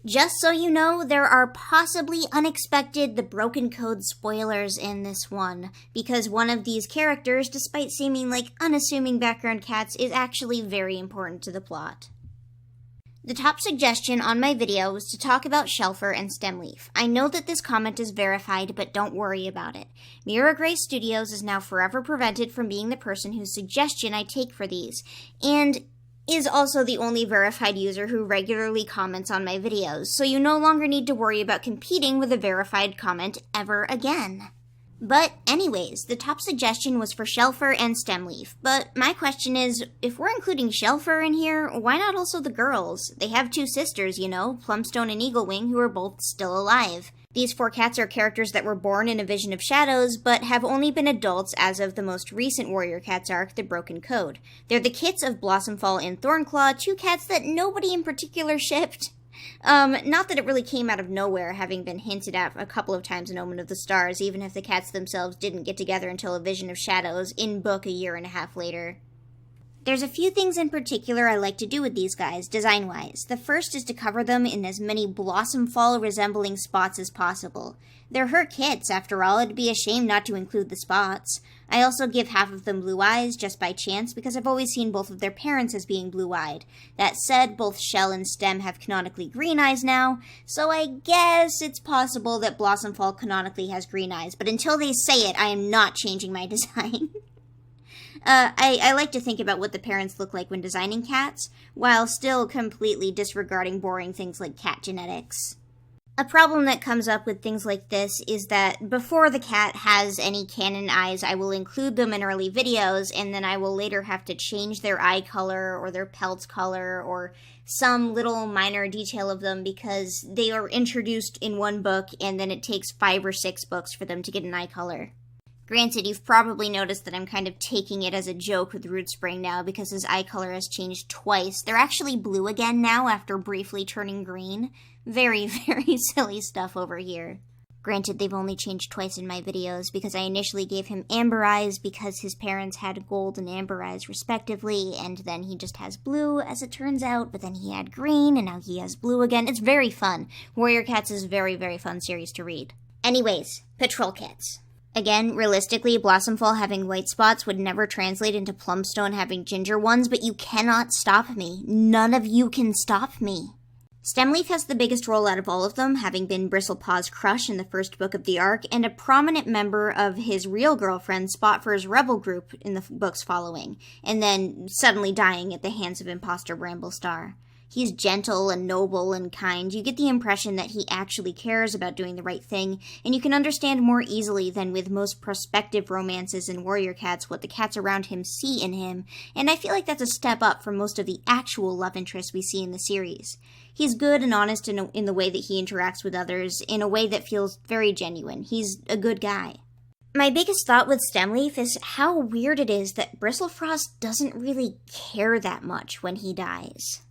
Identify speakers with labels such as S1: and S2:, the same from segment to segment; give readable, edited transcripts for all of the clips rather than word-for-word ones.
S1: Just so you know, there are possibly unexpected The Broken Code spoilers in this one, because one of these characters, despite seeming like unassuming background cats, is actually very important to the plot. The top suggestion on my video was to talk about Shelfer and Stemleaf. I know that this comment is verified, but don't worry about it. Mira Gray Studios is now forever prevented from being the person whose suggestion I take for these, and is also the only verified user who regularly comments on my videos, so you no longer need to worry about competing with a verified comment ever again. But anyways, the top suggestion was for Shelfer and Stemleaf, but my question is, if we're including Shelfer in here, why not also the girls? They have two sisters, you know, Plum Stone and Eaglewing, who are both still alive. These four cats are characters that were born in a vision of shadows, but have only been adults as of the most recent Warrior Cats arc, The Broken Code. They're the kits of Blossomfall and Thornclaw, two cats that nobody in particular shipped. Not that it really came out of nowhere, having been hinted at a couple of times in Omen of the Stars, even if the cats themselves didn't get together until A Vision of Shadows in book a year and a half later. There's a few things in particular I like to do with these guys, design-wise. The first is to cover them in as many Blossomfall-resembling spots as possible. They're her kits, after all, it'd be a shame not to include the spots. I also give half of them blue eyes, just by chance, because I've always seen both of their parents as being blue-eyed. That said, both Shell and Stem have canonically green eyes now, so I guess it's possible that Blossomfall canonically has green eyes, but until they say it, I am not changing my design. I like to think about what the parents look like when designing cats, while still completely disregarding boring things like cat genetics. A problem that comes up with things like this is that before the cat has any canon eyes, I will include them in early videos, and then I will later have to change their eye color or their pelt color or some little minor detail of them because they are introduced in one book and then it takes 5 or 6 books for them to get an eye color. Granted, you've probably noticed that I'm kind of taking it as a joke with Rootspring now because his eye color has changed twice. They're actually blue again now after briefly turning green. Very, very silly stuff over here. Granted, they've only changed twice in my videos because I initially gave him amber eyes because his parents had gold and amber eyes respectively, and then he just has blue, as it turns out, but then he had green, and now he has blue again. It's very fun. Warrior Cats is a very, very fun series to read. Anyways, patrol kits. Again, realistically, Blossomfall having white spots would never translate into Plum Stone having ginger ones, but you cannot stop me. None of you can stop me. Stemleaf has the biggest role out of all of them, having been Bristlepaw's crush in the first book of the arc, and a prominent member of his real girlfriend, Spotfur's rebel group in the books following, and then suddenly dying at the hands of imposter Bramblestar. He's gentle and noble and kind. You get the impression that he actually cares about doing the right thing, and you can understand more easily than with most prospective romances in Warrior Cats what the cats around him see in him, and I feel like that's a step up from most of the actual love interests we see in the series. He's good and honest in the way that he interacts with others, in a way that feels very genuine. He's a good guy. My biggest thought with Stemleaf is how weird it is that Bristlefrost doesn't really care that much when he dies.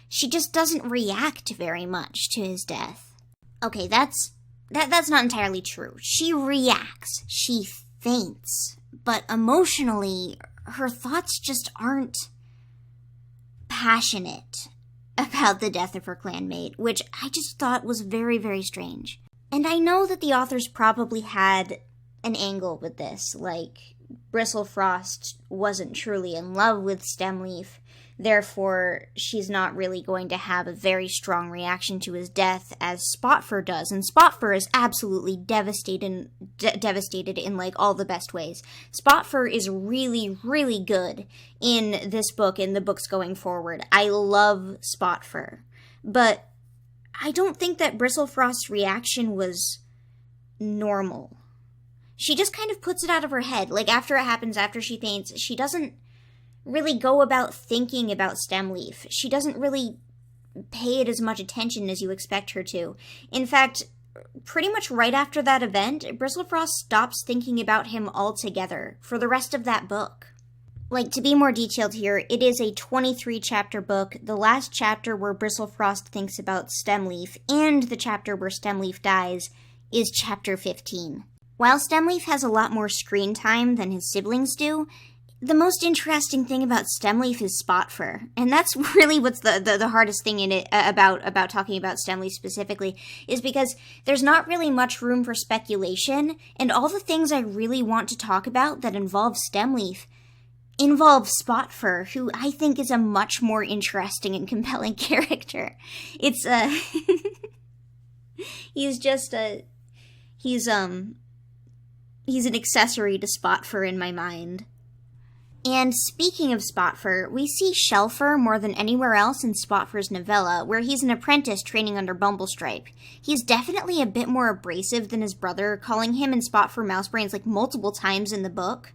S1: She just doesn't react very much to his death. Okay, that's not entirely true. She reacts. She faints. But emotionally, her thoughts just aren't passionate about the death of her clanmate, which I just thought was very, very strange. And I know that the authors probably had an angle with this, like Bristlefrost wasn't truly in love with Stemleaf, therefore she's not really going to have a very strong reaction to his death as Spotfur does, and Spotfur is absolutely devastated in like all the best ways. Spotfur is really, really good in this book and the books going forward. I love Spotfur, but I don't think that Bristlefrost's reaction was normal. She just kind of puts it out of her head. Like, after it happens, after she faints, she doesn't really go about thinking about Stemleaf. She doesn't really pay it as much attention as you expect her to. In fact, pretty much right after that event, Bristlefrost stops thinking about him altogether for the rest of that book. Like, to be more detailed here, it is a 23-chapter book. The last chapter where Bristlefrost thinks about Stemleaf, and the chapter where Stemleaf dies, is chapter 15. While Stemleaf has a lot more screen time than his siblings do, the most interesting thing about Stemleaf is spot fur, and that's really what's the hardest thing in it about talking about Stemleaf specifically, is because there's not really much room for speculation, and all the things I really want to talk about that involve Stemleaf involve spot fur, who I think is a much more interesting and compelling character. It's he's an accessory to spot fur in my mind. And speaking of Spotfur, we see Shelfer more than anywhere else in Spotfur's novella, where he's an apprentice training under Bumble Stripe. He's definitely a bit more abrasive than his brother, calling him and Spotfur mousebrains like multiple times in the book.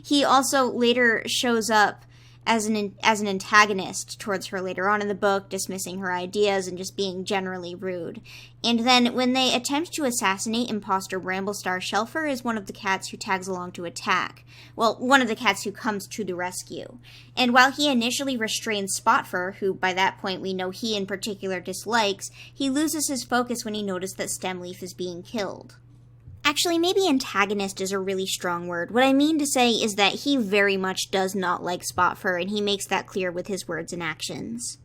S1: He also later shows up as an antagonist towards her later on in the book, dismissing her ideas and just being generally rude. And then when they attempt to assassinate imposter Bramblestar, Shelfer is one of the cats who tags along to attack. Well, one of the cats who comes to the rescue. And while he initially restrains Spotfur, who by that point we know he in particular dislikes, he loses his focus when he noticed that Stemleaf is being killed. Actually, maybe antagonist is a really strong word. What I mean to say is that he very much does not like Spotfur, and he makes that clear with his words and actions.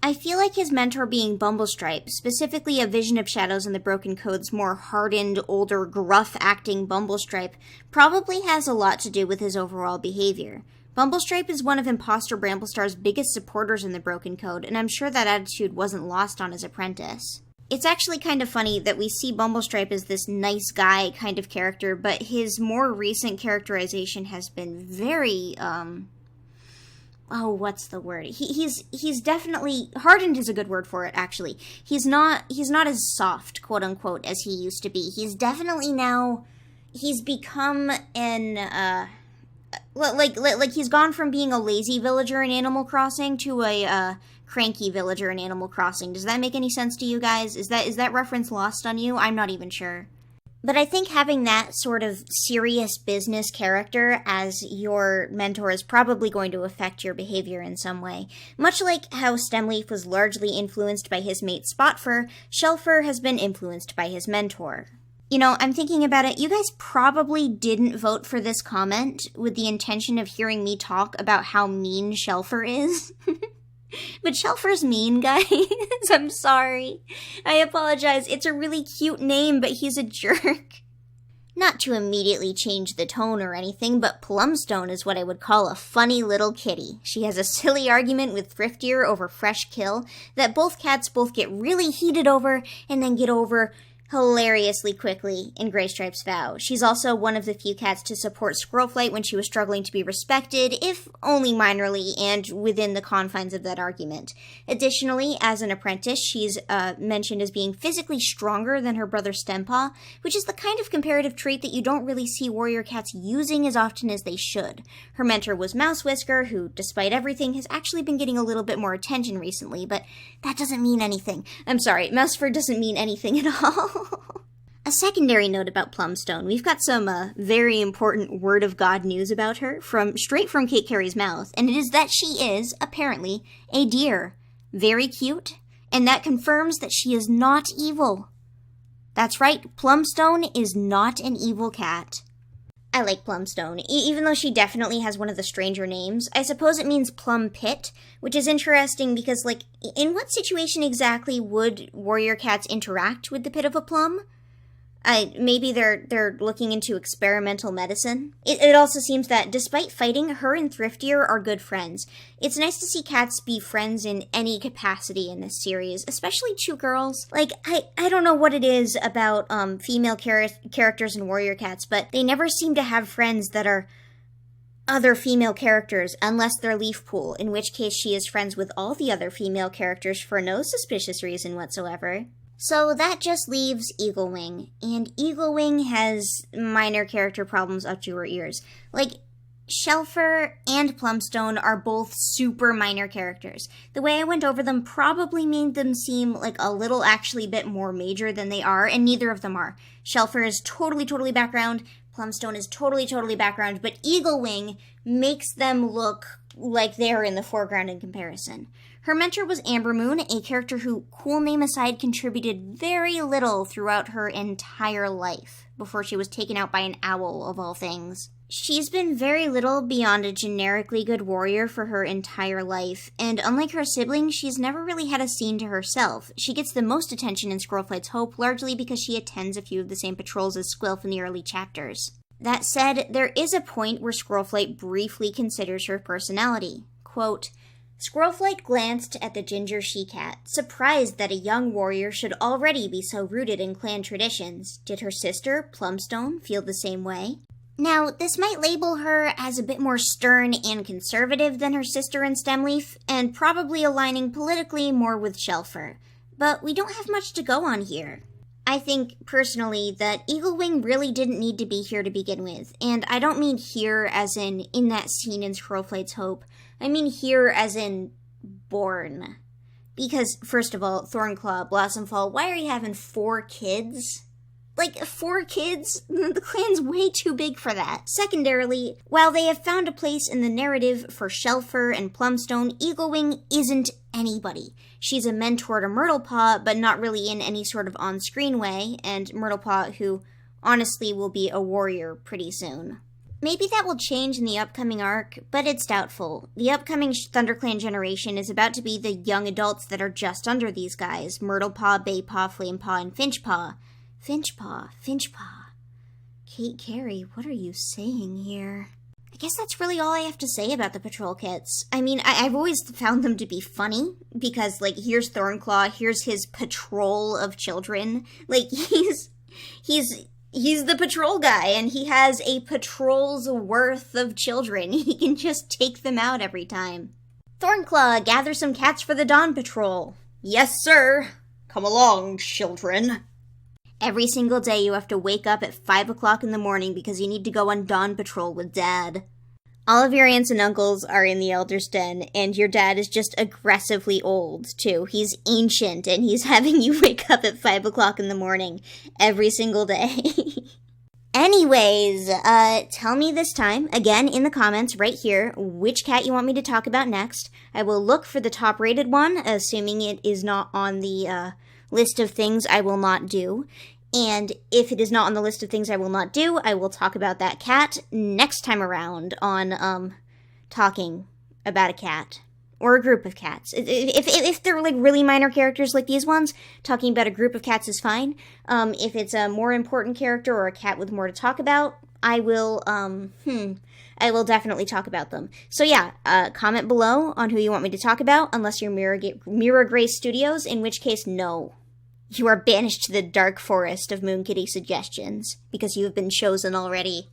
S1: I feel like his mentor being Bumble Stripe, specifically a Vision of Shadows and the Broken Code's more hardened, older, gruff-acting Bumble Stripe, probably has a lot to do with his overall behavior. Bumble Stripe is one of Imposter Bramblestar's biggest supporters in the Broken Code, and I'm sure that attitude wasn't lost on his apprentice. It's actually kind of funny that we see Bumble Stripe as this nice guy kind of character, but his more recent characterization has been very, what's the word? He's definitely, hardened is a good word for it, actually. He's not as soft, quote unquote, as he used to be. He's definitely now, he's become an, like he's gone from being a lazy villager in Animal Crossing to a, cranky villager in Animal Crossing. Does that make any sense to you guys? Is that reference lost on you? I'm not even sure. But I think having that sort of serious business character as your mentor is probably going to affect your behavior in some way. Much like how Stemleaf was largely influenced by his mate Spotfur, Shelfer has been influenced by his mentor. You know, I'm thinking about it, you guys probably didn't vote for this comment with the intention of hearing me talk about how mean Shelfer is. But Shelfer's mean, guys. I'm sorry. I apologize. It's a really cute name, but he's a jerk. Not to immediately change the tone or anything, but Plum Stone is what I would call a funny little kitty. She has a silly argument with Thriftier over Fresh Kill that both cats get really heated over and then get over hilariously quickly in Graystripe's Vow. She's also one of the few cats to support Squirrelflight when she was struggling to be respected, if only minorly, and within the confines of that argument. Additionally, as an apprentice, she's mentioned as being physically stronger than her brother Stempaw, which is the kind of comparative trait that you don't really see warrior cats using as often as they should. Her mentor was Mouse Whisker, who, despite everything, has actually been getting a little bit more attention recently, but that doesn't mean anything. I'm sorry, Mousefur doesn't mean anything at all. A secondary note about Plum Stone. We've got some very important word of God news about her straight from Kate Carey's mouth, and it is that she is, apparently, a deer. Very cute, and that confirms that she is not evil. That's right, Plum Stone is not an evil cat. I like Plum Stone, even though she definitely has one of the stranger names. I suppose it means plum pit, which is interesting because, like, in what situation exactly would warrior cats interact with the pit of a plum? Maybe they're looking into experimental medicine. It also seems that despite fighting, her and Thriftier are good friends. It's nice to see cats be friends in any capacity in this series, especially two girls. Like, I don't know what it is about female characters in warrior cats, but they never seem to have friends that are other female characters unless they're Leaf Pool, in which case she is friends with all the other female characters for no suspicious reason whatsoever. So that just leaves Eaglewing, and Eaglewing has minor character problems up to her ears. Like, Shelfer and Plumstone are both super minor characters. The way I went over them probably made them seem like a little actually bit more major than they are, and neither of them are. Shelfer is totally background, Plumstone is totally background, but Eaglewing makes them look like they're in the foreground in comparison. Her mentor was Amber Moon, a character who, cool name aside, contributed very little throughout her entire life, before she was taken out by an owl, of all things. She's been very little beyond a generically good warrior for her entire life, and unlike her siblings, she's never really had a scene to herself. She gets the most attention in Squirrelflight's Hope, largely because she attends a few of the same patrols as Squilf in the early chapters. That said, there is a point where Squirrelflight briefly considers her personality. Quote, Squirrelflight glanced at the ginger she-cat, surprised that a young warrior should already be so rooted in clan traditions. Did her sister, Plum Stone, feel the same way? Now, this might label her as a bit more stern and conservative than her sister in Stemleaf, and probably aligning politically more with Shelfer. But we don't have much to go on here. I think, personally, that Eaglewing really didn't need to be here to begin with, and I don't mean here as in that scene in Squirrelflight's Hope. I mean here as in born. Because, first of all, Thornclaw, Blossomfall, why are you having 4 kids? Like, 4 kids? The clan's way too big for that. Secondarily, while they have found a place in the narrative for Shelfer and Plumstone, Eaglewing isn't anybody. She's a mentor to Myrtlepaw, but not really in any sort of on-screen way, and Myrtlepaw, who honestly will be a warrior pretty soon. Maybe that will change in the upcoming arc, but it's doubtful. The upcoming ThunderClan generation is about to be the young adults that are just under these guys, Myrtlepaw, Baypaw, Flamepaw, and Finchpaw. Finchpaw. Kate Carey, what are you saying here? I guess that's really all I have to say about the patrol kits. I mean, I've always found them to be funny, because, like, here's Thornclaw, here's his patrol of children. Like, he's the patrol guy, and he has a patrol's worth of children. He can just take them out every time. Thornclaw, gather some cats for the Dawn Patrol. Yes, sir. Come along, children. Every single day you have to wake up at 5 o'clock in the morning because you need to go on Dawn Patrol with Dad. All of your aunts and uncles are in the Elder's Den, and your dad is just aggressively old, too. He's ancient, and he's having you wake up at 5 o'clock in the morning every single day. Anyways, tell me this time, again in the comments right here, which cat you want me to talk about next. I will look for the top-rated one, assuming it is not on the, list of things I will not do. And if it is not on the list of things I will not do, I will talk about that cat next time around on, talking about a cat. Or a group of cats. If they're, like, really minor characters like these ones, talking about a group of cats is fine. If it's a more important character or a cat with more to talk about, I will definitely talk about them. So yeah, comment below on who you want me to talk about, unless you're Mirror Grace Studios, in which case, no. You are banished to the dark forest of Moonkitty suggestions, because you have been chosen already.